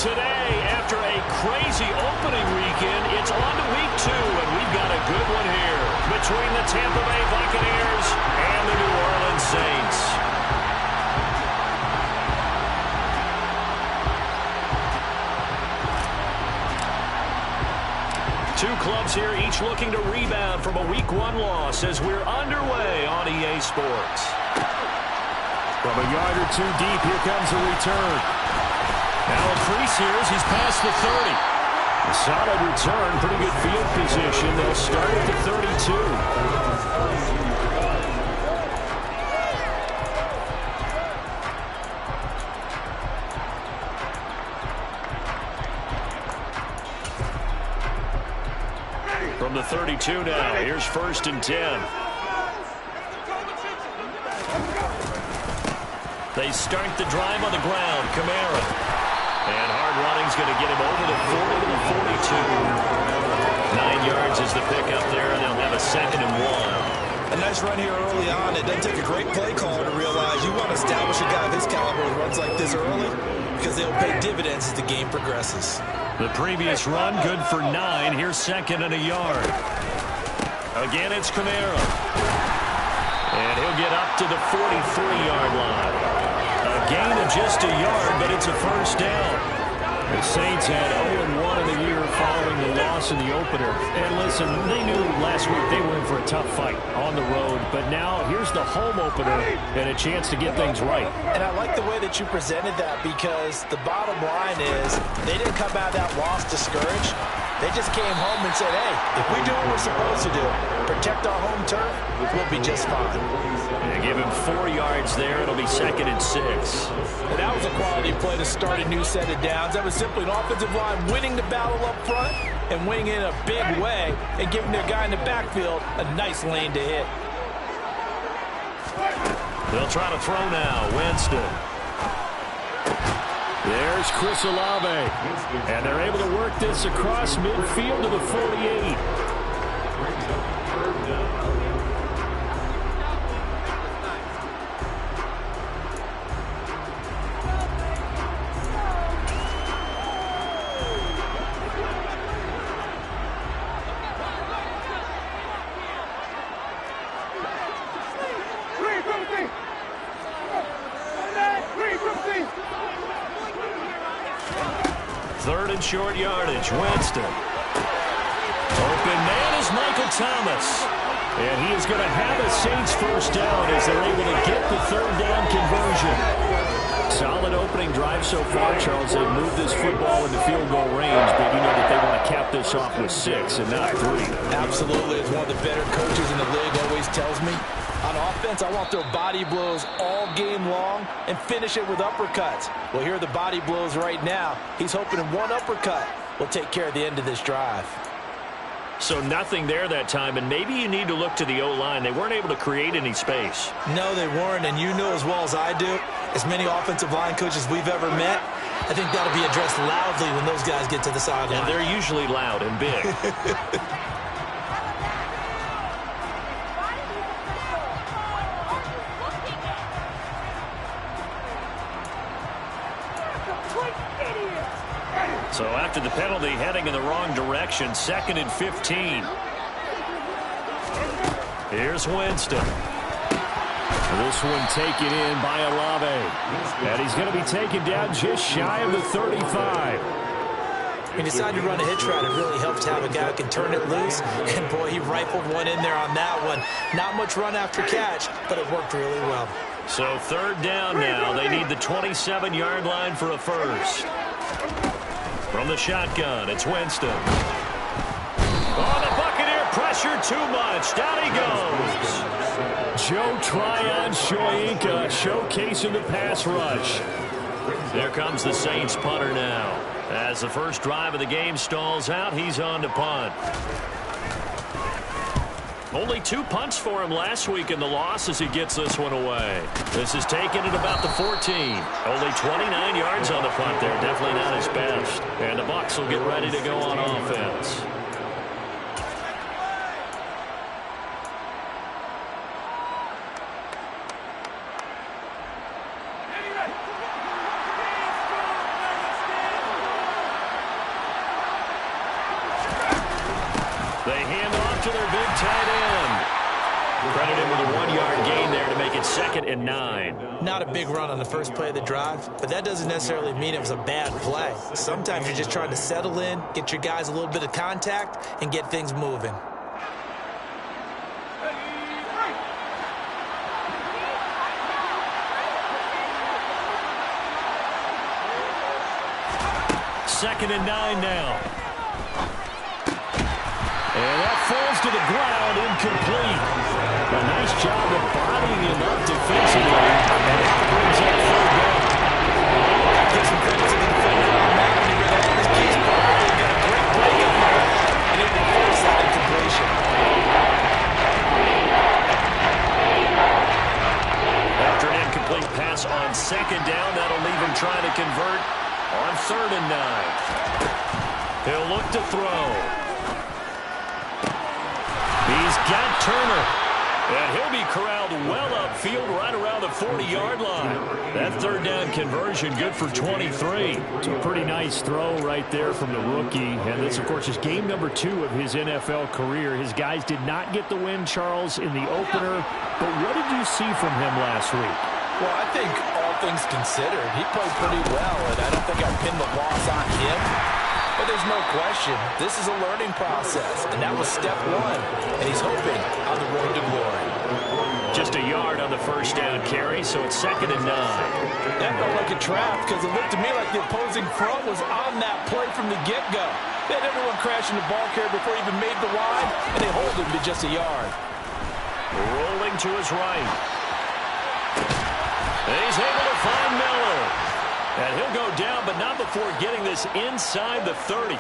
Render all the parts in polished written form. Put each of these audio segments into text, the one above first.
today, after a crazy opening weekend, it's on to week 2, and we've got a good one here between the Tampa Bay Buccaneers and the New Orleans Saints. Two clubs here, each looking to rebound from a Week 1 loss as we're underway on EA Sports. From a yard or two deep, here comes the return. Now a crease here as he's past the 30. A solid return, pretty good field position. They'll start at the 32. From the 32 now, here's 1st and 10. They start the drive on the ground. Kamara. And hard running's going to get him over the 40 to the 42. 9 yards is the pickup there, and they'll have a 2nd and 1. A nice run here early on. It doesn't take a great play caller to realize you want to establish a guy of his caliber with runs like this early because they'll pay dividends as the game progresses. The previous run, good for 9. Here's 2nd and a yard. Again, it's Kamara. And he'll get up to the 43-yard line. A gain of just a yard, but it's a 1st down. The Saints had 0-1 in the year following the loss in the opener. And listen, they knew last week they were in for a tough fight on the road. But now here's the home opener and a chance to get things right. And I like the way that you presented that because the bottom line is they didn't come out of that loss discouraged. They just came home and said, hey, if we do what we're supposed to do, protect our home turf, we'll be just fine. Yeah, give him 4 yards there. It'll be 2nd and 6. And that was a quality play to start a new set of downs. That was simply an offensive line winning the battle up front and winning it in a big way and giving their guy in the backfield a nice lane to hit. They'll try to throw now. Winston. There's Chris Olave. And they're able to work this across midfield to the 48. Short yardage. Winston. Open man is Michael Thomas. And he is going to have a Saints 1st down as they're able to get the 3rd down conversion. Solid opening drive so far, Charles. They've moved this football into field goal range, but you know that they want to cap this off with 6 and not 3. Absolutely. As one of the better coaches in the league always tells me, on offense, I want their body blows all game long and finish it with uppercuts. Well, here are the body blows right now. He's hoping in one uppercut will take care of the end of this drive. So nothing there that time, and maybe you need to look to the O-line. They weren't able to create any space. No, they weren't, and you know as well as I do, as many offensive line coaches we've ever met, I think that'll be addressed loudly when those guys get to the sideline. And they're usually loud and big. So after the penalty, heading in the wrong direction, 2nd and 15. Here's Winston. This one taken in by Olave. And he's going to be taken down just shy of the 35. He decided to run a hitch route. It really helps to have a guy who can turn it loose. And, boy, he rifled one in there on that one. Not much run after catch, but it worked really well. So 3rd down now. They need the 27-yard line for a 1st. From the shotgun, it's Winston. Oh, the Buccaneer pressure too much. Down he goes. Joe Tryon-Shoyinka showcasing the pass rush. There comes the Saints punter now. As the first drive of the game stalls out, he's on to punt. Only 2 punts for him last week in the loss as he gets this one away. This is taken at about the 14. Only 29 yards on the punt there. Definitely not his best. And the Bucs will get ready to go on offense. They hand off to their big tight end. Credit him with a 1-yard gain there to make it 2nd and 9. Not a big run on the first play of the drive, but that doesn't necessarily mean it was a bad play. Sometimes you're just trying to settle in, get your guys a little bit of contact, and get things moving. Second and 9 now. And that falls to the ground, incomplete. A nice job of bodying him up defensively. And that brings up 3rd down. Give some credit to the defender on that one. He read all his keys properly. Got a great break on the ball. And able to force that incompletion. After an incomplete pass on 2nd down, that'll leave him trying to convert on 3rd and 9. He'll look to throw. He's got Turner. And he'll be corralled well upfield right around the 40-yard line. That 3rd down conversion good for 23. It's a pretty nice throw right there from the rookie. And this, of course, is game number 2 of his NFL career. His guys did not get the win, Charles, in the opener. But what did you see from him last week? Well, I think all things considered, he played pretty well, and I don't think I pinned the loss on him. But there's no question, this is a learning process, and that was step 1, and he's hoping on the road to glory. Just a yard on the 1st down carry, so it's 2nd and 9. That felt like a trap, because it looked to me like the opposing front was on that play from the get-go. They had everyone crashing the ball carrier before he even made the line, and they hold him to just a yard. Rolling to his right. He's able to find Miller. And he'll go down, but not before getting this inside the 30.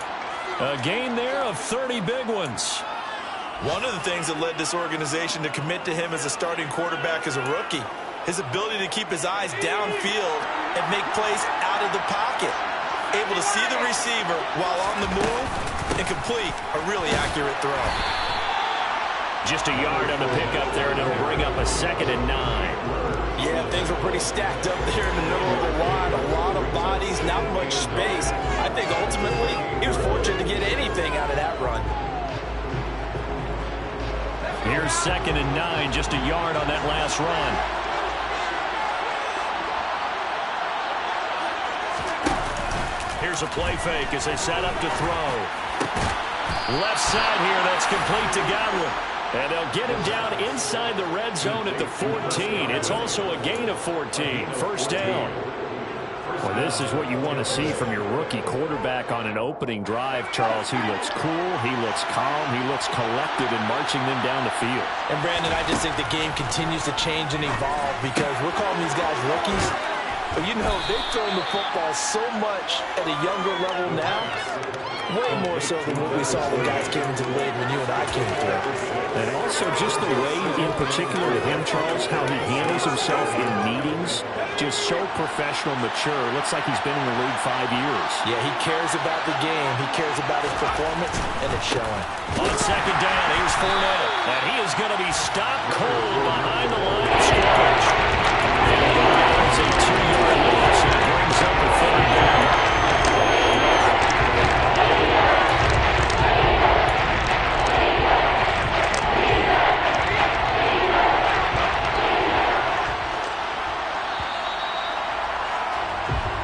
A gain there of 30 big ones. One of the things that led this organization to commit to him as a starting quarterback as a rookie, his ability to keep his eyes downfield and make plays out of the pocket. Able to see the receiver while on the move and complete a really accurate throw. Just a yard on the pickup there, and it'll bring up a 2nd and 9. Yeah, things were pretty stacked up there in the middle of the line. A lot of bodies, not much space. I think ultimately he was fortunate to get anything out of that run. Here's 2nd and 9, just a yard on that last run. Here's a play fake as they set up to throw. Left side here, that's complete to Godwin. And they'll get him down inside the red zone at the 14. It's also a gain of 14. 1st down. Well, this is what you want to see from your rookie quarterback on an opening drive, Charles. He looks cool, he looks calm, he looks collected in marching them down the field. And, Brandon, I just think the game continues to change and evolve because we're calling these guys rookies. But, you know, they've thrown the football so much at a younger level now, way more so than what we saw when guys came into the league when you and I came through. And also just the way, in particular to him, Charles, how he handles himself in meetings, just so professional, mature. Looks like he's been in the league 5 years. Yeah, he cares about the game. He cares about his performance, and it's showing. On 2nd down, here's Fournette. And he is going to be stopped cold behind the line of scrimmage. It's a 2-yard loss, and it brings up a 3rd down.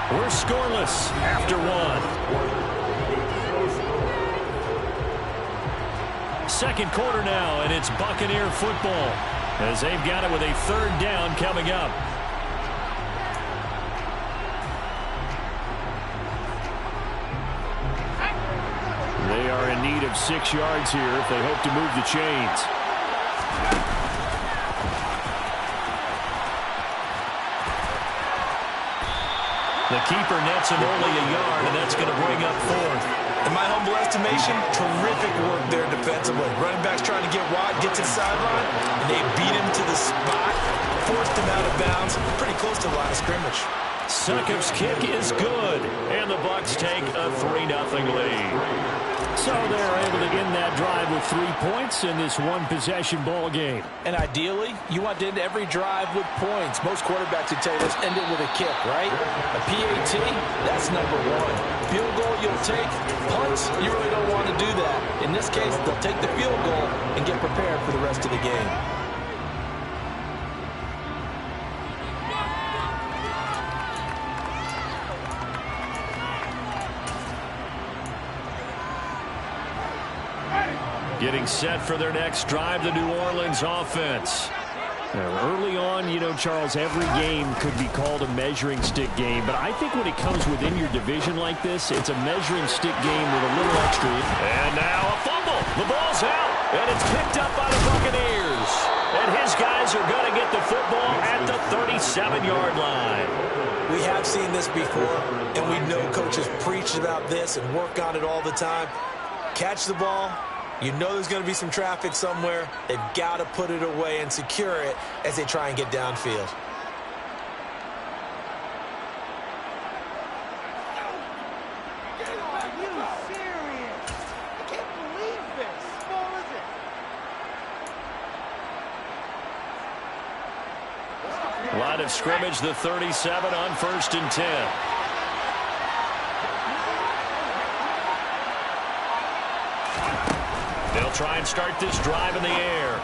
We're scoreless after 1. 2nd quarter now, and it's Buccaneer football as they've got it with a 3rd down coming up. They are in need of 6 yards here if they hope to move the chains. The keeper nets him only a yard, and that's going to bring up 4th. In my humble estimation, terrific work there defensively. Running back's trying to get wide, get to the sideline, and they beat him to the spot, forced him out of bounds, pretty close to the line of scrimmage. Succop's kick is good, and the Bucs take a 3-0 lead. So they're able to end that drive with 3 points in this one-possession ball game. And ideally, you want to end every drive with points. Most quarterbacks would tell you, let's end it with a kick, right? A PAT, that's number one. Field goal you'll take. Punts, you really don't want to do that. In this case, they'll take the field goal and get prepared for the rest of the game. Getting set for their next drive, the New Orleans offense. Now, early on, you know, Charles, every game could be called a measuring stick game. But I think when it comes within your division like this, it's a measuring stick game with a little extra. And now a fumble. The ball's out. And it's picked up by the Buccaneers. And his guys are going to get the football at the 37-yard line. We have seen this before, and we know coaches preach about this and work on it all the time. Catch the ball. You know there's going to be some traffic somewhere. They've got to put it away and secure it as they try and get downfield. Are you serious? I can't believe this. Small is it? Line of scrimmage, the 37 on 1st and 10. They'll try and start this drive in the air.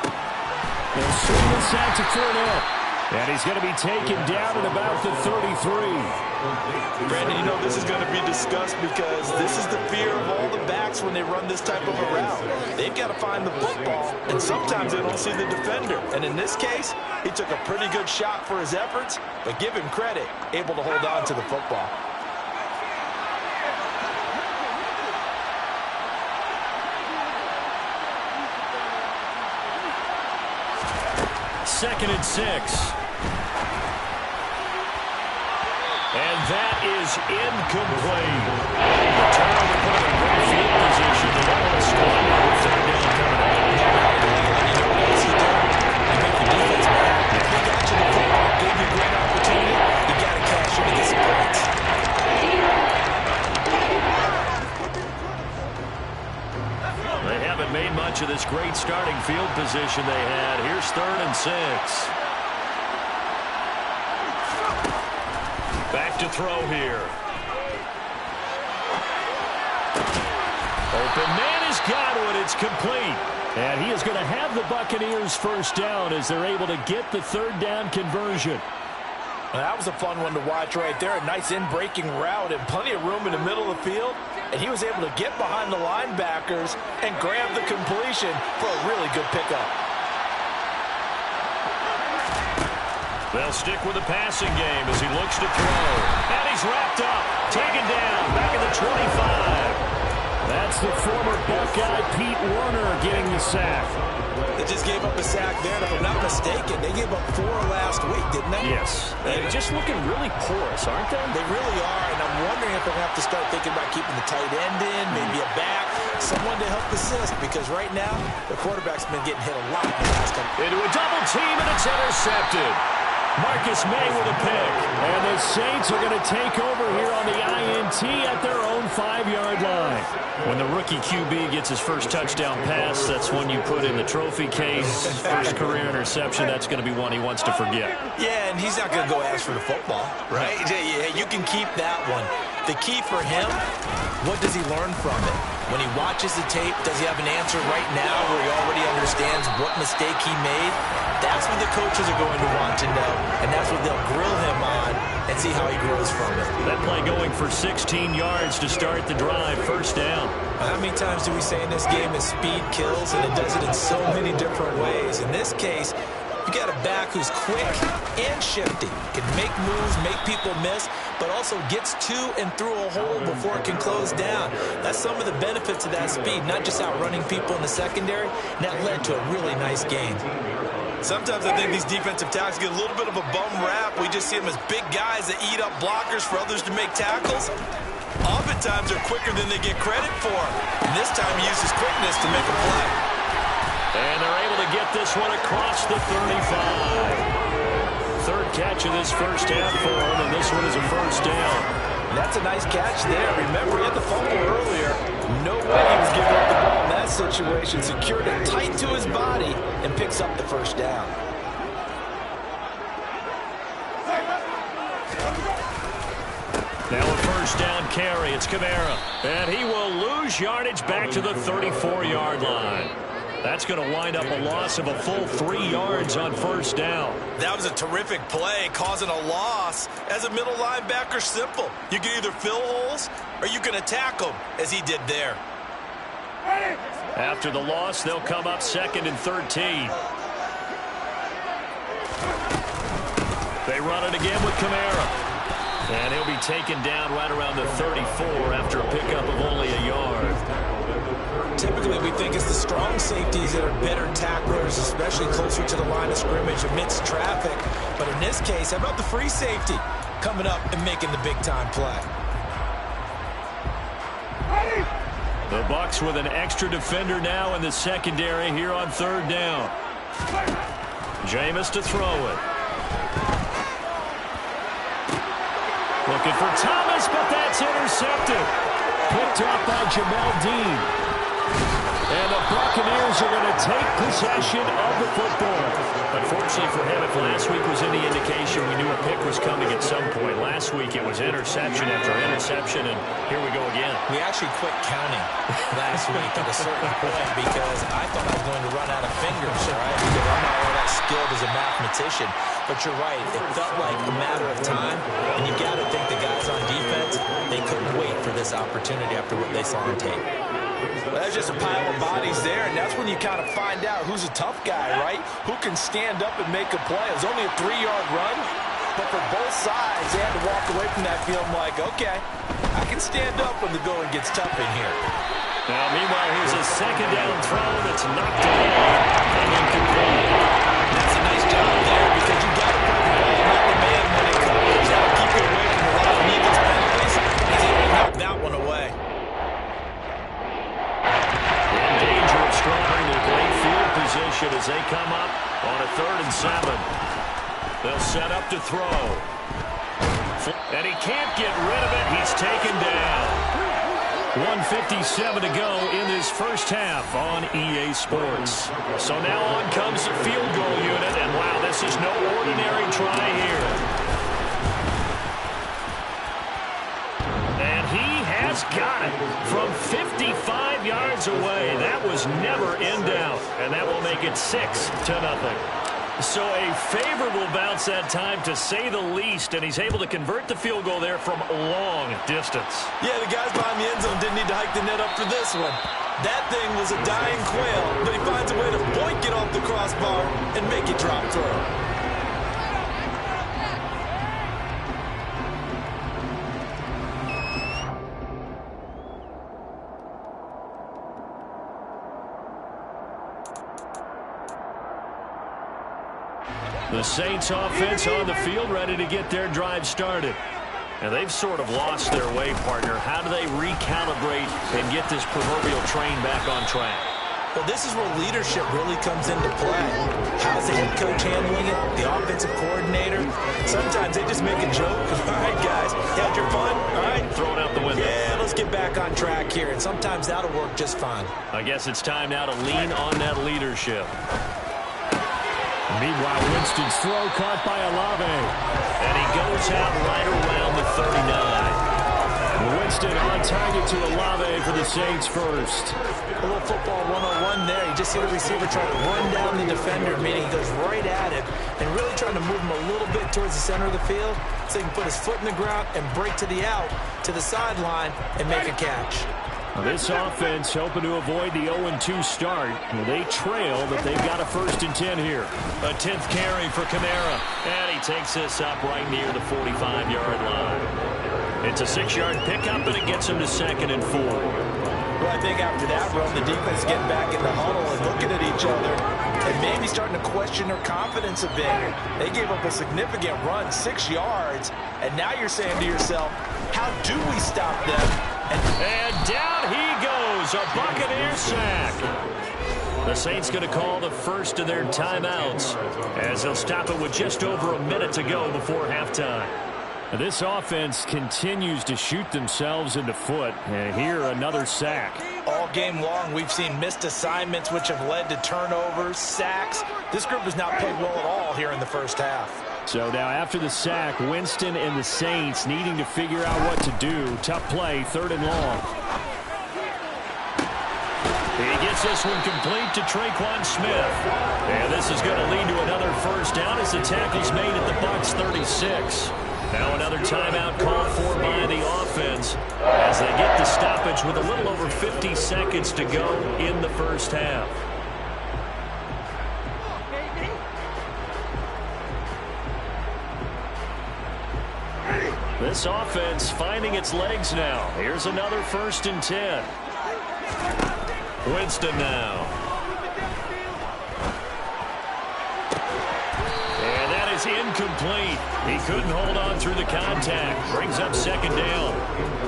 They'll swing this out to Fournette. And he's going to be taken down at about the 33. Brandon, you know this is going to be discussed because this is the fear of all the backs when they run this type of a route. They've got to find the football, and sometimes they don't see the defender. And in this case, he took a pretty good shot for his efforts, but give him credit, able to hold on to the football. Second and 6. And that is incomplete. The turnover put him in great field position. They don't want to squander with 3rd down coming up. You know what else he did? You make the defense mad. They got you the football, gave you a great opportunity. You got to cash in and get some points. They haven't made much of this great starting field position they had. Here's 3rd and 6. Back to throw here. Open man has got it. It's complete. And he is going to have the Buccaneers first down as they're able to get the 3rd down conversion. That was a fun one to watch right there. A nice in-breaking route and plenty of room in the middle of the field. And he was able to get behind the linebackers and grab the completion for a really good pickup. They'll stick with the passing game as he looks to throw. And he's wrapped up. Taken down. Back at the 25. That's the former Buckeye Pete Werner getting the sack. They just gave up a sack there, and if I'm not mistaken, they gave up 4 last week, didn't they? Yes. They're just looking really porous, aren't they? They really are, and I'm wondering if they'll have to start thinking about keeping the tight end in, maybe a back, someone to help assist, because right now, the quarterback's been getting hit a lot in the last couple. Into a double team, and it's intercepted. Marcus May with a pick. And the Saints are going to take over here on the INT at their own 5-yard line. When the rookie QB gets his first touchdown pass, that's when you put in the trophy case. First career interception, that's going to be one he wants to forget. Yeah, and he's not going to go ask for the football, right? Yeah, you can keep that one. The key for him, what does he learn from it? When he watches the tape, does he have an answer right now where he already understands what mistake he made? That's what the coaches are going to want to know, and that's what they'll grill him on and see how he grows from it. That play going for 16 yards to start the drive, first down. How many times do we say in this game that speed kills, and it does it in so many different ways? In this case, you got a back who's quick and shifty, can make moves, make people miss, but also gets to and through a hole before it can close down. That's some of the benefits of that speed, not just outrunning people in the secondary, and that led to a really nice game. Sometimes I think these defensive tackles get a little bit of a bum rap. We just see them as big guys that eat up blockers for others to make tackles. Oftentimes they're quicker than they get credit for. And this time he uses quickness to make a play. And they're able to get this one across the 35. Third catch of this first half for him, and this one is a first down. That's a nice catch there. Remember, he had the fumble earlier. No way he was giving up the ball in that situation. Secured it tight to his body and picks up the first down. Now a first down carry. It's Kamara. And he will lose yardage back to the 34-yard line. That's going to wind up a loss of a full 3 yards on first down. That was a terrific play, causing a loss. As a middle linebacker, simple. You can either fill holes or you can attack them, as he did there. After the loss, they'll come up 2nd and 13. They run it again with Kamara. And he'll be taken down right around the 34 after a pickup of only a yard. Typically, we think it's the strong safeties that are better tacklers, especially closer to the line of scrimmage amidst traffic. But in this case, how about the free safety coming up and making the big-time play? The Bucs with an extra defender now in the secondary here on 3rd down. Jameis to throw it. Looking for Thomas, but that's intercepted. Picked off by Jamel Dean. And the Buccaneers are going to take possession of the football. Unfortunately for him, if last week was any indication, we knew a pick was coming at some point. Last week it was interception after interception, and here we go again. We actually quit counting last week at a certain point because I thought I was going to run out of fingers, right? Because I'm not all that skilled as a mathematician. But you're right, it felt like a matter of time, and you got to think the guys on defense, they couldn't wait for this opportunity after what they saw on tape. Well, there's just a pile of bodies there, and that's when you kind of find out who's a tough guy, right? Who can stand up and make a play. It was only a 3-yard run, but for both sides, they had to walk away from that field like, okay, I can stand up when the going gets tough in here. Now, meanwhile, here's a 2nd down throw that's knocked away and incomplete. That's a nice job there because you got to put the ball not the man when it comes. You got to keep it away from a lot of needless penalties. He's able to knock that one away. In danger of scoring a great field position as they come up on a 3rd and 7. They'll set up to throw. And he can't get rid of it. He's taken down. 1:57 to go in this first half on EA Sports. So now on comes the field goal unit, and wow, this is no ordinary try here. And he has got it from 55 yards away. That was never in doubt, and that will make it 6-0. So a favorable bounce that time, to say the least, and he's able to convert the field goal there from long distance. Yeah, the guys behind the end zone didn't need to hike the net up for this one. That thing was a dying quail, but he finds a way to boink it off the crossbar and make it drop through. The Saints offense on the field, ready to get their drive started. And they've sort of lost their way, partner. How do they recalibrate and get this proverbial train back on track? Well, this is where leadership really comes into play. How's the head coach handling it? The offensive coordinator? Sometimes they just make a joke. All right, guys, had your fun? All right. Throw it out the window. Yeah, let's get back on track here. And sometimes that'll work just fine. I guess it's time now to lean on that leadership. Meanwhile, Winston's throw caught by Olave. And he goes out right around the 39. Winston on target to Olave for the Saints first. A little football 101 there. You just see the receiver try to run down the defender, meaning he goes right at it and really trying to move him a little bit towards the center of the field so he can put his foot in the ground and break to the out, to the sideline, and make a catch. This offense hoping to avoid the 0-2 start. They trail, but they've got a 1st and 10 here. A 10th carry for Kamara. And he takes this up right near the 45-yard line. It's a 6-yard pickup, and it gets him to 2nd and 4. Well, I think after that run, the defense is getting back in the huddle and looking at each other and maybe starting to question their confidence a bit. They gave up a significant run, 6 yards, and now you're saying to yourself, how do we stop them? And down he goes, a Buccaneer sack. The Saints going to call the first of their timeouts as they'll stop it with just over a minute to go before halftime. This offense continues to shoot themselves in the foot. And here, another sack. All game long, we've seen missed assignments, which have led to turnovers, sacks. This group has not played well at all here in the first half. So now after the sack, Winston and the Saints needing to figure out what to do. Tough play, 3rd and long. He gets this one complete to Traquan Smith. And this is going to lead to another first down as the tackle's made at the Bucs 36. Now another timeout called for by the offense as they get the stoppage with a little over 50 seconds to go in the first half. This offense finding its legs now. Here's another 1st and 10. Winston now. And that is incomplete. He couldn't hold on through the contact. Brings up 2nd down.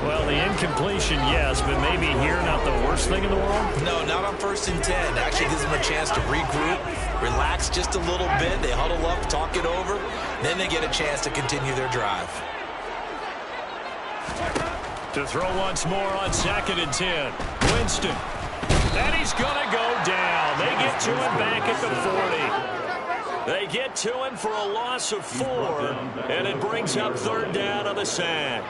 Well, the incompletion, yes, but maybe here not the worst thing in the world? No, not on 1st and 10. Actually gives them a chance to regroup, relax just a little bit. They huddle up, talk it over. Then they get a chance to continue their drive. To throw once more on 2nd and 10. Winston. And he's going to go down. They get to him back at the 40. They get to him for a loss of 4, and it brings up 3rd down on the sack.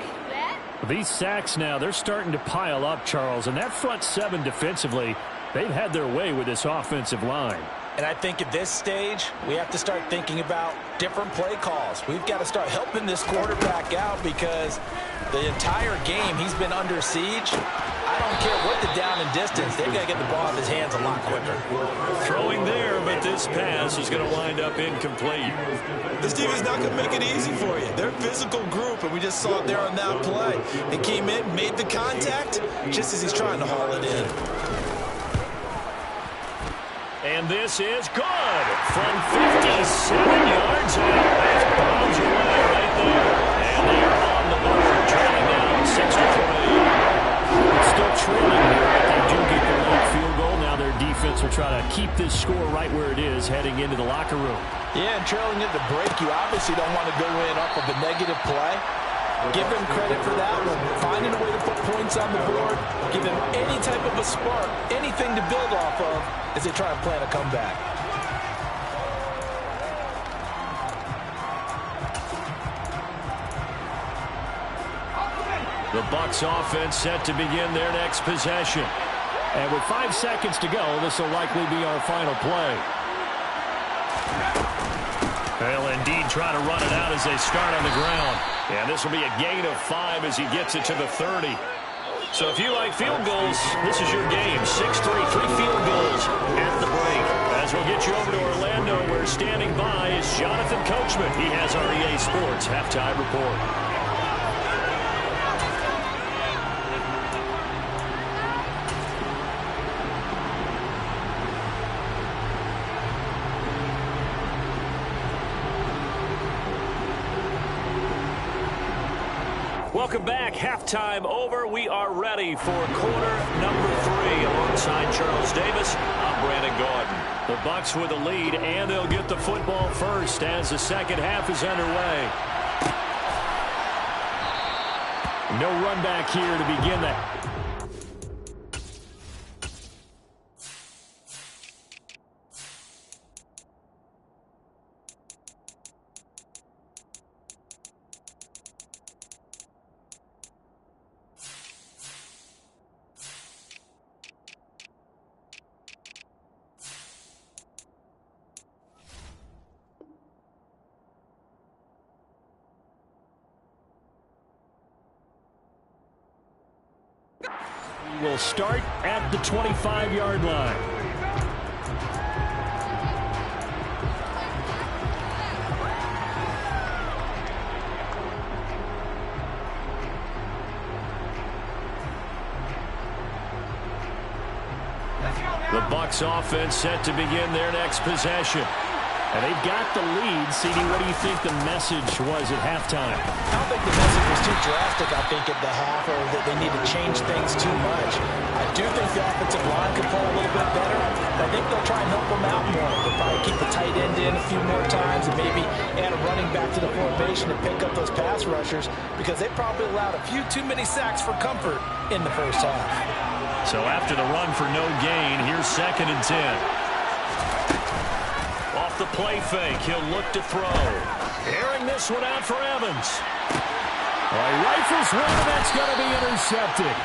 These sacks now, they're starting to pile up, Charles. And that front 7 defensively, they've had their way with this offensive line. And I think at this stage, we have to start thinking about different play calls. We've got to start helping this quarterback out because the entire game he's been under siege. I don't care what the down and distance. They've got to get the ball in his hands a lot quicker. Throwing there, but this pass is going to wind up incomplete. This team is not going to make it easy for you. They're a physical group, and we just saw it there on that play. He came in, made the contact, just as he's trying to haul it in. And this is good from 57 yards out. That's blows away right there. And they are on the board, trailing down 6-3. It's still trailing here, but they do get the late field goal. Now their defense will try to keep this score right where it is heading into the locker room. Yeah, and trailing at the break, you obviously don't want to go in off of a negative play. Give them credit for that one. Finding a way to put points on the board, give them any type of a spark, anything to build off of as they try and plan a comeback. The Bucs offense set to begin their next possession. And with 5 seconds to go, this will likely be our final play. They'll indeed try to run it out as they start on the ground. And this will be a gain of 5 as he gets it to the 30. So if you like field goals, this is your game. 6-3, 3 field goals at the break. As we'll get you over to Orlando, where standing by is Jonathan Coachman. He has our EA Sports halftime report. Welcome back. Halftime over. We are ready for quarter number 3. Alongside Charles Davis, I'm Brandon Gordon. The Bucs with a lead, and they'll get the football first as the second half is underway. No run back here to begin that. Will start at the 25-yard line. The Bucs offense set to begin their next possession. And they've got the lead. CD, what do you think the message was at halftime? I don't think the message was too drastic, I think, at the half, or that they need to change things too much. I do think the offensive line could play a little bit better. I think they'll try and help them out more. They'll probably keep the tight end in a few more times and maybe add a running back to the formation to pick up those pass rushers, because they probably allowed a few too many sacks for comfort in the first half. So after the run for no gain, here's 2nd and 10. Off the play fake, he'll look to throw. Airing this one out for Evans. He rifles one, and that's going to be intercepted.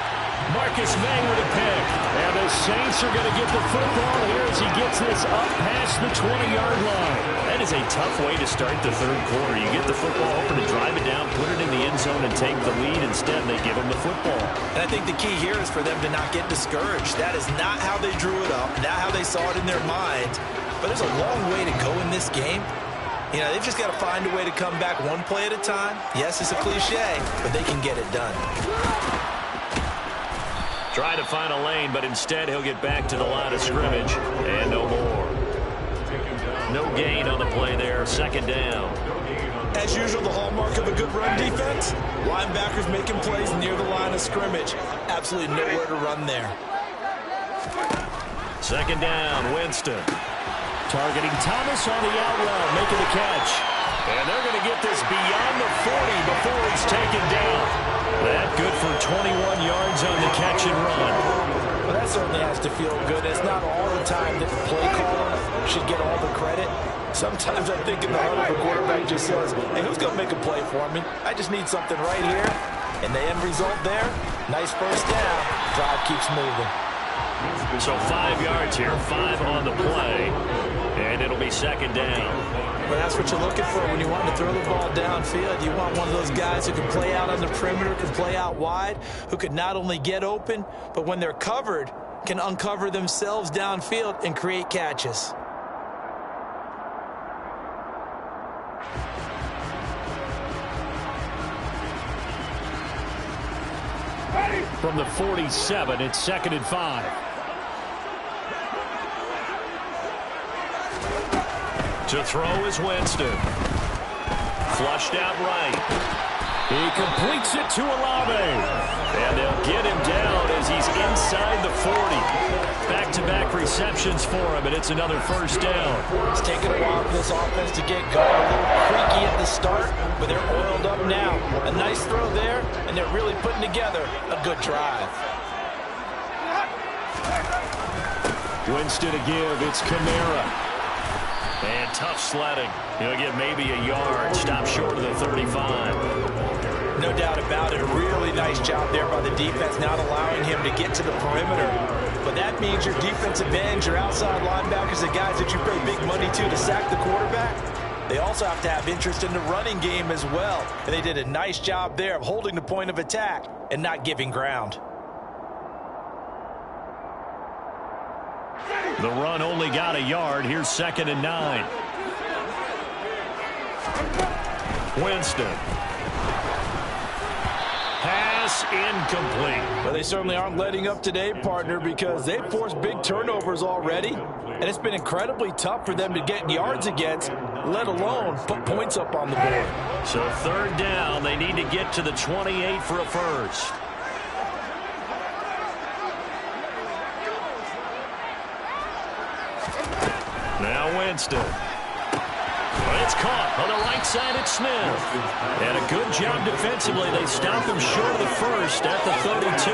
Marcus May with a pick. And the Saints are going to get the football here as he gets this up past the 20-yard line. That is a tough way to start the third quarter. You get the football, hoping to drive it down, put it in the end zone, and take the lead. Instead, they give him the football. And I think the key here is for them to not get discouraged. That is not how they drew it up, not how they saw it in their minds. But there's a long way to go in this game. You know, they've just got to find a way to come back one play at a time. Yes, it's a cliche, but they can get it done. Try to find a lane, but instead he'll get back to the line of scrimmage. And no more. No gain on the play there. 2nd down. As usual, the hallmark of a good run defense, linebackers making plays near the line of scrimmage. Absolutely nowhere to run there. 2nd down, Winston. Targeting Thomas on the out route, making the catch. And they're going to get this beyond the 40 before he's taken down. That good for 21 yards on the catch and run. Well, that certainly has to feel good. It's not all the time that the play caller should get all the credit. Sometimes I think in the huddle, the quarterback just says, hey, who's going to make a play for me? I just need something right here. And the end result there, nice first down. Drive keeps moving. So 5 yards here, 5 on the play, and it'll be 2nd down. Well, that's what you're looking for when you want to throw the ball downfield. You want one of those guys who can play out on the perimeter, can play out wide, who can not only get open, but when they're covered, can uncover themselves downfield and create catches. From the 47, it's 2nd and 5. To throw is Winston. Flushed out right. He completes it to Olave. And they'll get him down as he's inside the 40. Back-to-back receptions for him, and it's another first down. It's taken a while for this offense to get going. A little creaky at the start, but they're oiled up now. A nice throw there, and they're really putting together a good drive. Winston to give. It's Kamara. And tough sledding. He'll get maybe a yard. Stop short of the 35. No doubt about it. A really nice job there by the defense, not allowing him to get to the perimeter. But that means your defensive ends, your outside linebackers, the guys that you pay big money to sack the quarterback, they also have to have interest in the running game as well. And they did a nice job there of holding the point of attack and not giving ground. The run only got a yard. Here's 2nd and 9. Winston. Pass incomplete. Well, they certainly aren't letting up today, partner, because they've forced big turnovers already. And it's been incredibly tough for them to get yards against, let alone put points up on the board. So 3rd down, they need to get to the 28 for a first. Now Winston. Well, it's caught on the right side at Smith. And a good job defensively. They stopped him short of the first at the 32.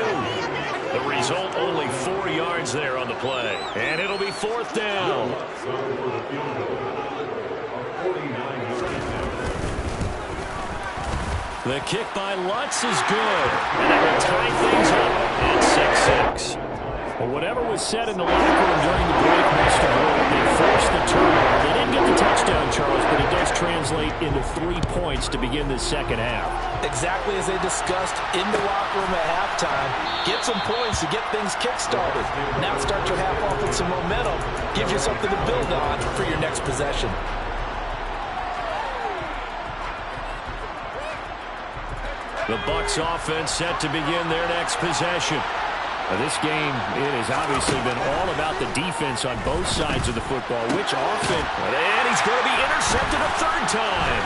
The result, only 4 yards there on the play. And it'll be 4th down. The kick by Lutz is good. And that will tie things up at 6-6. Well, whatever was said in the locker room during the break must have worked. They forced the turnover. They didn't get the touchdown, Charles, but it does translate into 3 points to begin the second half. Exactly as they discussed in the locker room at halftime. Get some points to get things kick-started. Now start your half off with some momentum. Gives you something to build on for your next possession. The Bucs offense set to begin their next possession. This game, it has obviously been all about the defense on both sides of the football. Which offense? And he's going to be intercepted a third time.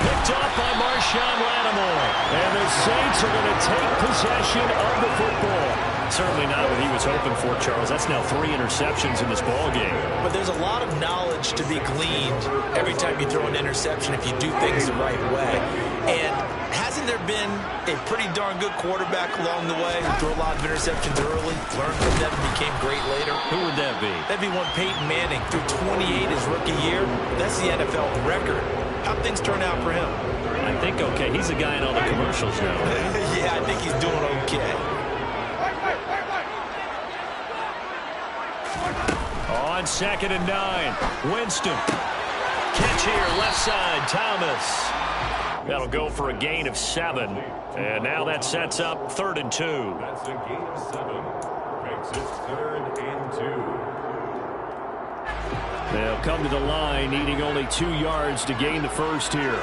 Picked off by Marshawn Lattimore. And the Saints are going to take possession of the football. Certainly not what he was hoping for, Charles. That's now 3 interceptions in this ball game. But there's a lot of knowledge to be gleaned every time you throw an interception if you do things the right way. And hasn't there been a pretty darn good quarterback along the way who threw a lot of interceptions early, learned from them, and became great later? Who would that be? That'd be one Peyton Manning. Threw 28 his rookie year. That's the NFL record. How'd things turn out for him? I think okay. He's the guy in all the commercials now. Yeah, I think he's doing okay. On 2nd and 9, Winston. Catch here, left side, Thomas. That'll go for a gain of 7. And now that sets up 3rd and 2. That's a gain of 7. Makes it 3rd and 2. They'll come to the line, needing only 2 yards to gain the first here.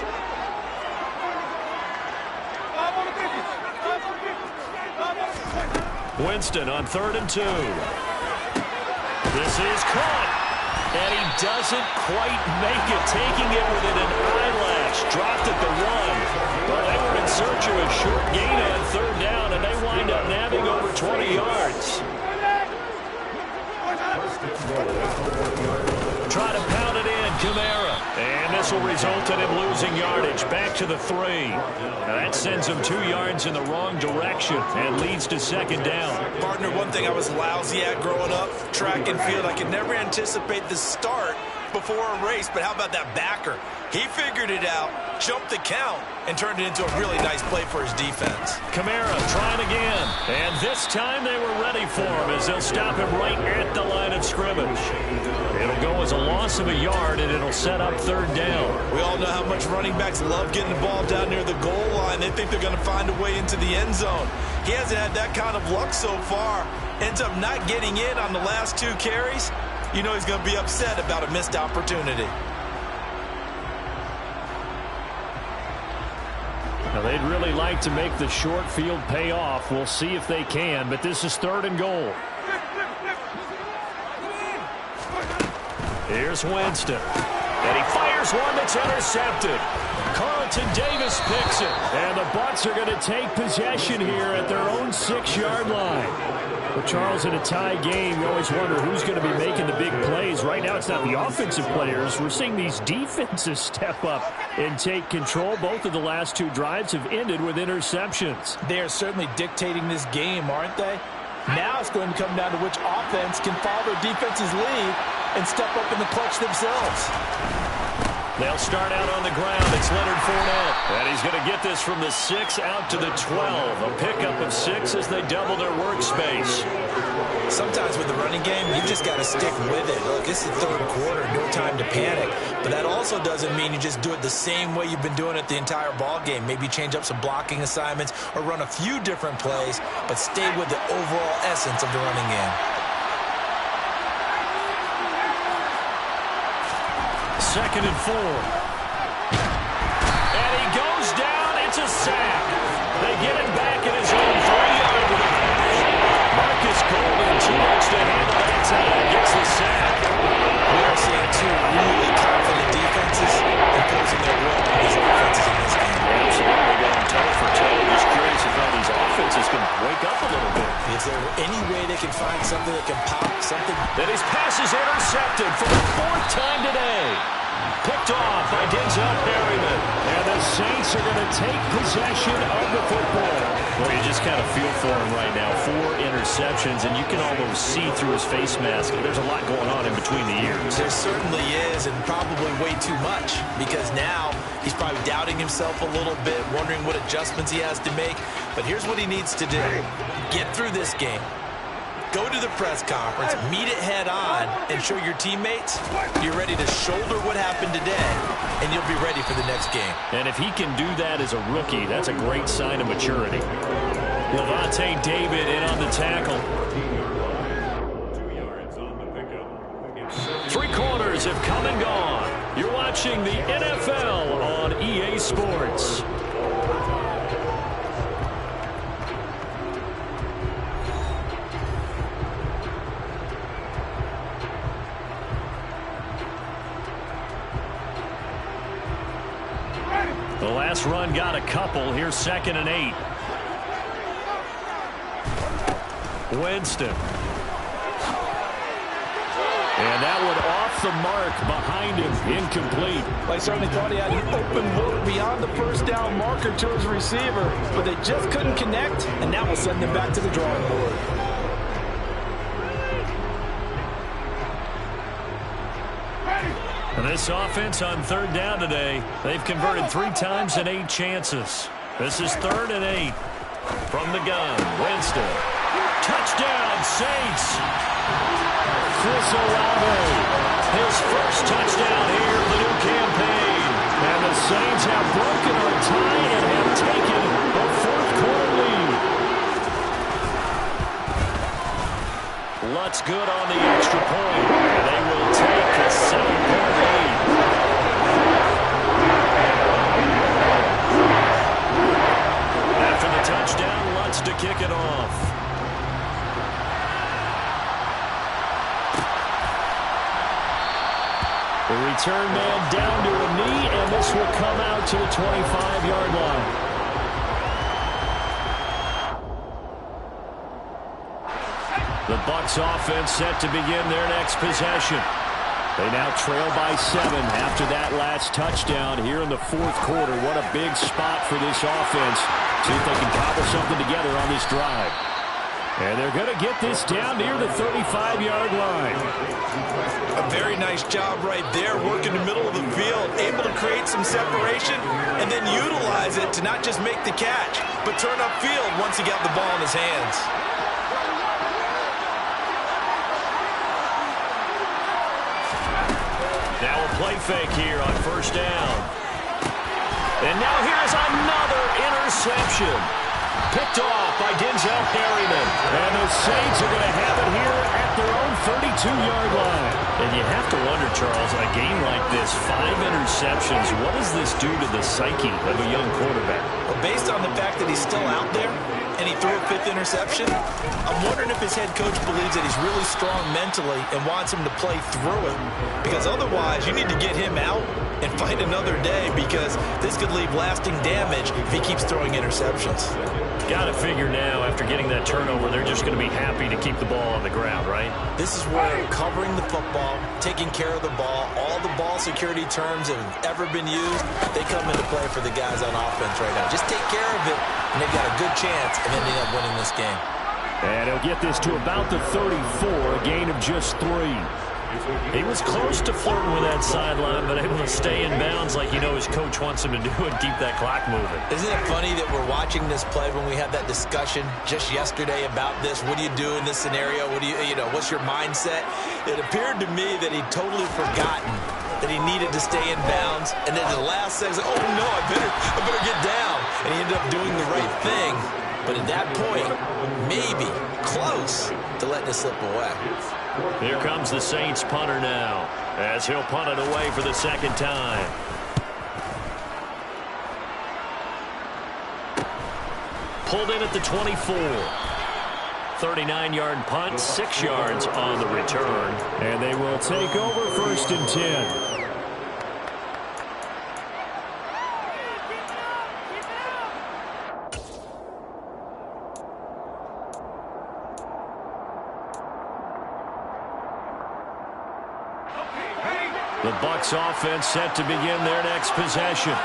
Winston on 3rd and 2. This is caught. And he doesn't quite make it, taking it within an eyelash. Dropped at the 1. Well, they were in search of a short gain on 3rd down, and they wind up nabbing over 20 yards. Try to pound it in, Kamara. And this will result in him losing yardage. Back to the 3. Now that sends him 2 yards in the wrong direction and leads to 2nd down. Partner, one thing I was lousy at growing up, track and field, I could never anticipate the start before a race, but how about that backer? He figured it out, jumped the count, and turned it into a really nice play for his defense. Kamara trying again, and this time they were ready for him as they'll stop him right at the line of scrimmage. It'll go as a loss of a yard, and it'll set up 3rd down. We all know how much running backs love getting the ball down near the goal line. They think they're going to find a way into the end zone. He hasn't had that kind of luck so far. Ends up not getting in on the last 2 carries. You know he's going to be upset about a missed opportunity. Now, they'd really like to make the short field pay off. We'll see if they can, but this is 3rd and goal. Here's Winston. And he fires one that's intercepted. Carlton Davis picks it. And the Bucs are going to take possession here at their own 6-yard line. But Charles, in a tie game, you always wonder who's going to be making the big plays. Right now, it's not the offensive players. We're seeing these defenses step up and take control. Both of the last 2 drives have ended with interceptions. They are certainly dictating this game, aren't they? Now it's going to come down to which offense can follow their defense's lead and step up in the clutch themselves. They'll start out on the ground. It's Leonard Fournette. And he's going to get this from the 6 out to the 12. A pickup of 6 as they double their workspace. Sometimes with the running game, you just got to stick with it. Look, it's the 3rd quarter, no time to panic. But that also doesn't mean you just do it the same way you've been doing it the entire ball game. Maybe change up some blocking assignments or run a few different plays, but stay with the overall essence of the running game. 2nd and 4. And he goes down. It's a sack. They get him back in his own 3-yard line. Marcus Golden, too much to handle that time, gets the sack. We are seeing 2 really confident defenses imposing their will on these offenses in this game. Absolutely going toe for toe. Just curious if all these offenses can wake up a little bit. Is there any way they can find something that can pop, something? Then his pass is intercepted for the 4th time today. Picked off by Denzel Perryman. And the Saints are going to take possession of the football. Well, you just kind of feel for him right now. 4 interceptions, and you can almost see through his face mask. There's a lot going on in between the ears. There certainly is, and probably way too much, because now he's probably doubting himself a little bit, wondering what adjustments he has to make. But here's what he needs to do. Get through this game. Go to the press conference, meet it head on, and show your teammates you're ready to shoulder what happened today, and you'll be ready for the next game. And if he can do that as a rookie, that's a great sign of maturity. Levante David in on the tackle. 2 yards on the pickup. 3 quarters have come and gone. You're watching the NFL on EA Sports. pass run got a couple. Here's 2nd and 8. Winston. And that one off the mark behind him. Incomplete. Well, he certainly thought he had an open look beyond the first down marker to his receiver, but they just couldn't connect, and that will send them back to the drawing board. And this offense on 3rd down today, they've converted 3 times in 8 chances. This is 3rd and 8. From the gun, Winston. Touchdown, Saints. Chris Olave, his first touchdown here of the new campaign. And the Saints have broken our tie and have taken a 4th quarter lead. Lutz good on the extra point. They will take a 7-point lead. After the touchdown, Lutz to kick it off. The return man down to a knee, and this will come out to the 25-yard line. The Bucs offense set to begin their next possession. They now trail by 7 after that last touchdown here in the 4th quarter. What a big spot for this offense. See if they can cobble something together on this drive. And they're going to get this down near the 35-yard line. A very nice job right there, working the middle of the field, able to create some separation and then utilize it to not just make the catch, but turn upfield once he got the ball in his hands. Now a play fake here on 1st down. And now here's another interception. Picked off by Denzel Perryman. And the Saints are going to have it here at their own 32-yard line. And you have to wonder, Charles, a game like this, 5 interceptions, what does this do to the psyche of a young quarterback? Well, based on the fact that he's still out there and he threw a 5th interception, I'm wondering if his head coach believes that he's really strong mentally and wants him to play through it. Because otherwise, you need to get him out and fight another day, because this could leave lasting damage if he keeps throwing interceptions. Got to figure now, after getting that turnover, they're just going to be happy to keep the ball on the ground, right? This is where covering the football, taking care of the ball, all the ball security terms that have ever been used, they come into play for the guys on offense right now. Just take care of it, and they've got a good chance of ending up winning this game. And he'll get this to about the 34, a gain of just 3. He was close to flirting with that sideline, but able to stay in bounds like you know his coach wants him to do and keep that clock moving. Isn't it funny that we're watching this play when we had that discussion just yesterday about this? What do you do in this scenario? What do you know, what's your mindset? It appeared to me that he'd totally forgotten that he needed to stay in bounds, and then the last second, oh no, I better get down. And he ended up doing the right thing. But at that point, maybe close to letting it slip away. Here comes the Saints punter now, as he'll punt it away for the 2nd time. Pulled in at the 24. 39-yard punt, 6 yards on the return. And they will take over 1st and 10. The Bucs offense set to begin their next possession.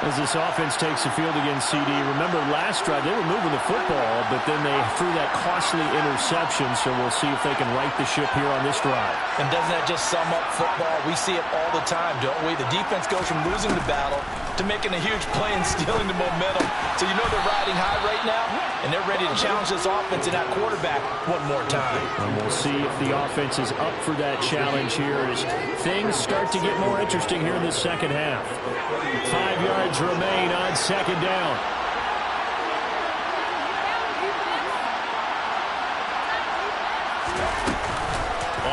As this offense takes the field against CD, remember last drive they were moving the football, but then they threw that costly interception, so we'll see if they can right the ship here on this drive. And doesn't that just sum up football? We see it all the time, don't we? The defense goes from losing the battle to making a huge play and stealing the momentum. So you know they're riding high right now, and they're ready to challenge this offense and that quarterback one more time. And we'll see if the offense is up for that challenge here as things start to get more interesting here in the 2nd half. 5 yards remain on 2nd down.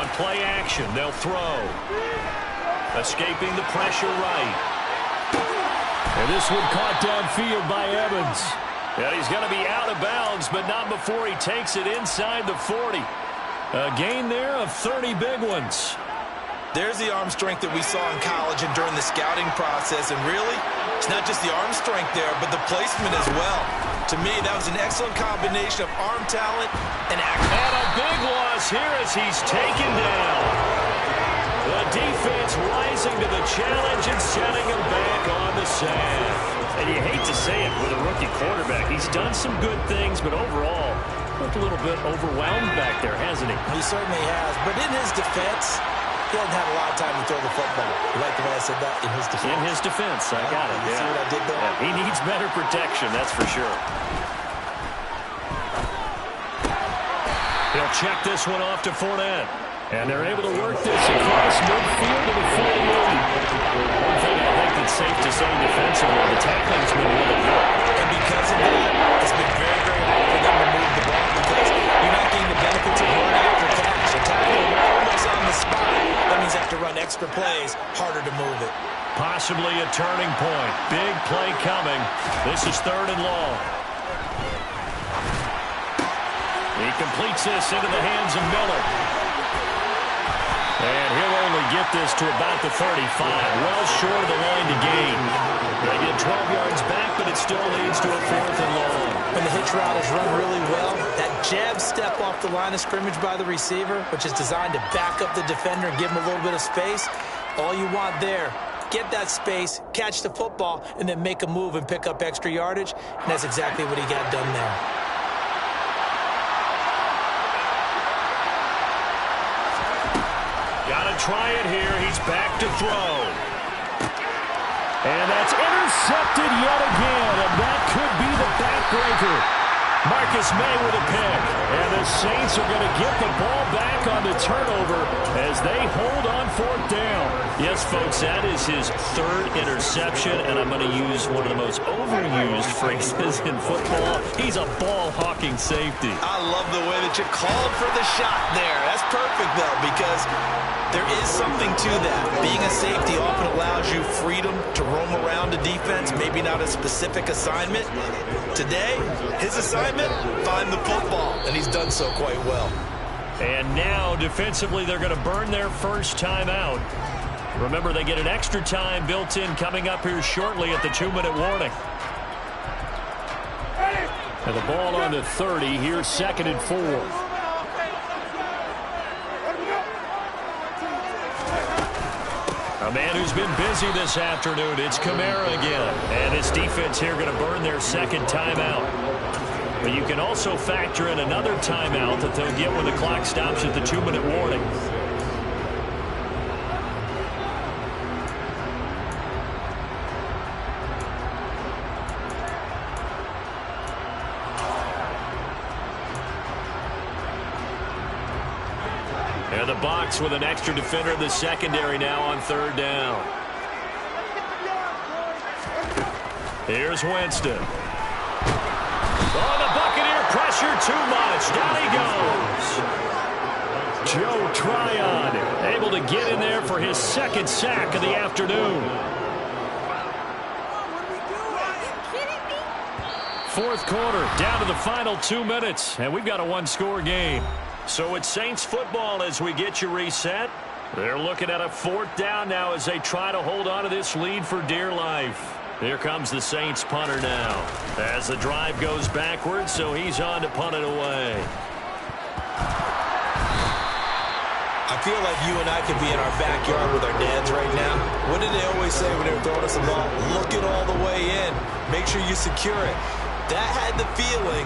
On play action, they'll throw. Escaping the pressure right. And this one caught downfield by Evans. Yeah, he's going to be out of bounds, but not before he takes it inside the 40. A gain there of 30 big ones. There's the arm strength that we saw in college and during the scouting process, and really It's not just the arm strength there, but the placement as well. To me, that was an excellent combination of arm talent and action. And a big loss here as he's taken down. The defense rising to the challenge and setting him back on the sand. And you hate to say it with a rookie quarterback. He's done some good things, but overall, looked a little bit overwhelmed back there, hasn't he? He certainly has. But in his defense, he hasn't had a lot of time to throw the football. You like the way I said that? In his defense. In his defense, I got it. You see what I did there? Yeah, he needs better protection, that's for sure. He'll check this one off to Fournette. And they're able to work this across midfield to the 48. One thing I think that's safe to say defensively, the tackling's been really good. And because of that, it's been very, very hard for them to move the ball because you're not getting the benefits of run after catch. A tackle almost on the spot. That means you have to run extra plays, harder to move it. Possibly a turning point. Big play coming. This is 3rd and long. He completes this into the hands of Miller. And he'll only get this to about the 35. Well short of the line to gain. They get 12 yards back, but it still leads to a 4th and long. When the hitch route is run really well, that jab step off the line of scrimmage by the receiver, which is designed to back up the defender and give him a little bit of space, all you want there, get that space, catch the football, and then make a move and pick up extra yardage, and that's exactly what he got done there. Gotta try it here. He's back to throw. And that's intercepted yet again, and that could be the backbreaker. Marcus May with a pick. And the Saints are going to get the ball back on the turnover as they hold on 4th down. Yes, folks, that is his 3rd interception, and I'm going to use one of the most overused phrases in football. He's a ball-hawking safety. I love the way that you called for the shot there. That's perfect, though, because there is something to that. Being a safety often allows you freedom to roam around a defense, maybe not a specific assignment. Today, his assignment, find the football, and he's done so quite well. And now, defensively, they're going to burn their first timeout. Remember, they get an extra time built in coming up here shortly at the 2-minute warning. And the ball on the 30, here's 2nd and 4. A man who's been busy this afternoon, it's Kamara again. And his defense here going to burn their 2nd timeout. But you can also factor in another timeout that they'll get when the clock stops at the 2-minute warning. And the box with an extra defender in the secondary now on 3rd down. Here's Winston. Oh, the Buccaneer pressure too much. Down he goes. Joe Tryon able to get in there for his 2nd sack of the afternoon. 4th quarter, down to the final 2 minutes, and we've got a 1-score game. So it's Saints football as we get you reset. They're looking at a 4th down now as they try to hold on to this lead for dear life. Here comes the Saints punter now as the drive goes backwards, so he's on to punt it away. I feel like you and I could be in our backyard with our dads right now. What did they always say when they were throwing us the ball? Look it all the way in. Make sure you secure it. That had the feeling